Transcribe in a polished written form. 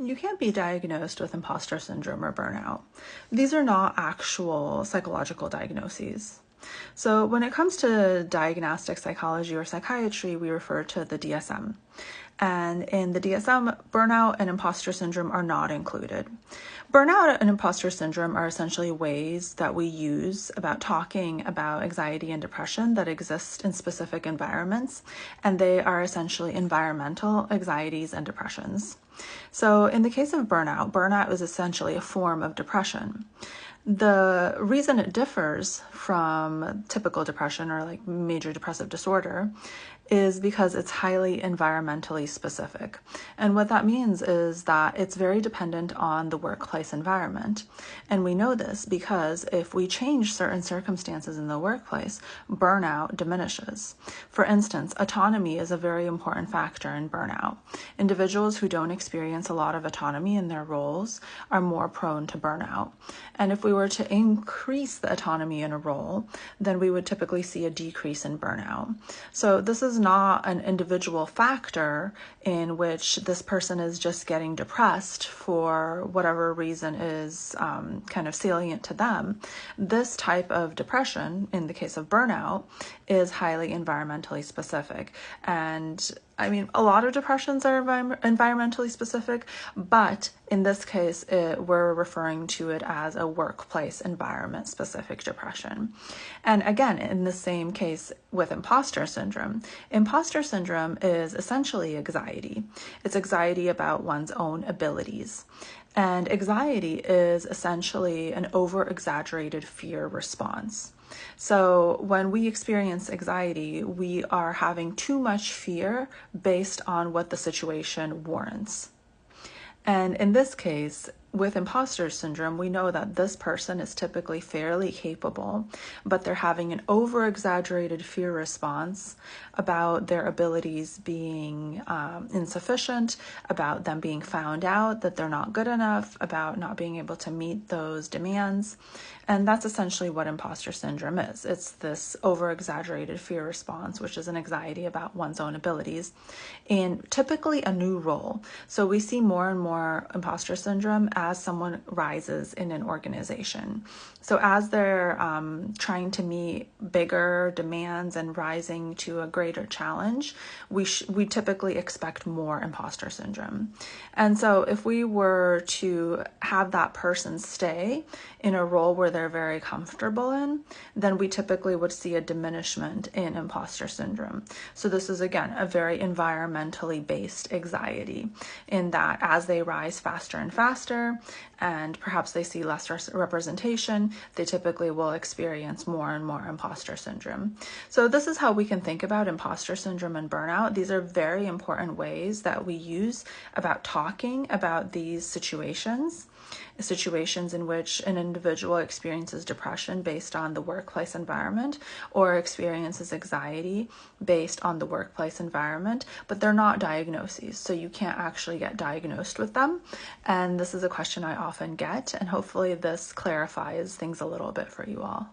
You can't be diagnosed with imposter syndrome or burnout. These are not actual psychological diagnoses. So when it comes to diagnostic psychology or psychiatry, we refer to the DSM. And in the DSM, burnout and imposter syndrome are not included. Burnout and imposter syndrome are essentially ways that we use about talking about anxiety and depression that exist in specific environments, and they are essentially environmental anxieties and depressions. So in the case of burnout is essentially a form of depression. The reason it differs from typical depression or like major depressive disorder is because it's highly environmentally specific. And what that means is that it's very dependent on the workplace environment. And we know this because if we change certain circumstances in the workplace, burnout diminishes. For instance, autonomy is a very important factor in burnout. Individuals who don't experience a lot of autonomy in their roles are more prone to burnout. And if we were to increase the autonomy in a role, then we would typically see a decrease in burnout. So this is not an individual factor in which this person is just getting depressed for whatever reason is kind of salient to them. This type of depression, in the case of burnout, is highly environmentally specific. And I mean, a lot of depressions are environmentally specific, but in this case, we're referring to it as a workplace environment specific depression. And again, in the same case with imposter syndrome is essentially anxiety. It's anxiety about one's own abilities. And anxiety is essentially an over-exaggerated fear response. So when we experience anxiety, we are having too much fear based on what the situation warrants. And in this case, with imposter syndrome, we know that this person is typically fairly capable, but they're having an over-exaggerated fear response about their abilities being insufficient, about them being found out, that they're not good enough, about not being able to meet those demands. And that's essentially what imposter syndrome is. It's this over-exaggerated fear response, which is an anxiety about one's own abilities in typically a new role. So we see more and more imposter syndrome as someone rises in an organization. So as they're trying to meet bigger demands and rising to a greater challenge, we typically expect more imposter syndrome. And so if we were to have that person stay in a role where they're very comfortable in, then we typically would see a diminishment in imposter syndrome. So this is, again, a very environmentally based anxiety in that as they rise faster and faster, and perhaps they see less representation, they typically will experience more and more imposter syndrome. So this is how we can think about imposter syndrome and burnout. These are very important ways that we use about talking about these situations in which an individual experiences depression based on the workplace environment or experiences anxiety based on the workplace environment, but they're not diagnoses, so you can't actually get diagnosed with them. And this is a question I often get, and hopefully this clarifies things a little bit for you all.